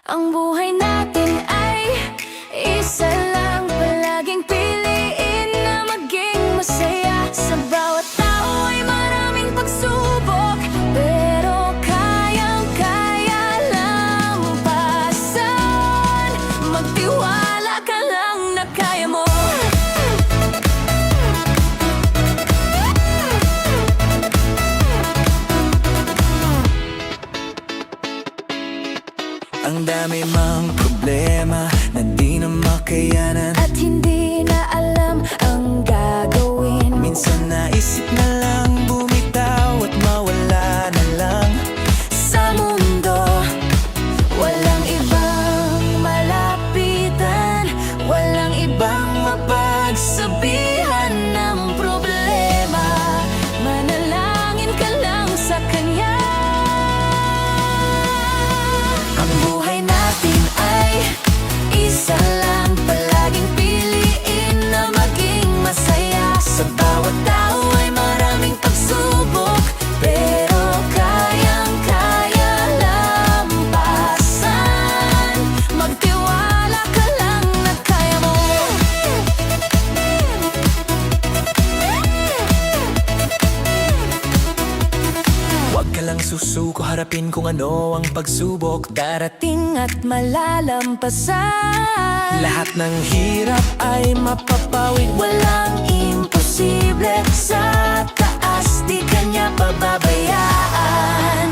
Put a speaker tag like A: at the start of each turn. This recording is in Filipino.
A: Ang buhay natin ay isa lang. Palaging piliin na maging masaya. Sa bawat tao ay maraming pagsubok, pero kayang-kaya lampasan. Magtiwala ka lang na kaya mo.
B: Ang dami mang problema na di na makayanan,
A: At hindi na alam ang gagawin.
B: minsan naisip na lang bumitaw at mawala na lang.
A: Sa mundo, walang ibang malapitan, walang ibang mapagsabihan ng problema. Manalangin ka lang sa Kanya. Ang buhay natin ay isa lang. Palaging piliin na maging masaya. Sa bawat tao ay maraming pagsubok, pero kayang-kaya lampasan. Magtiwala ka lang na kaya mo.
B: Huwag ka lang susuko, harapin kung ano ang pagsubok darating.
A: At malalampasan.
B: Lahat ng hirap ay mapapawid.
A: Walang imposible sa taas, di Kanya pababayaan.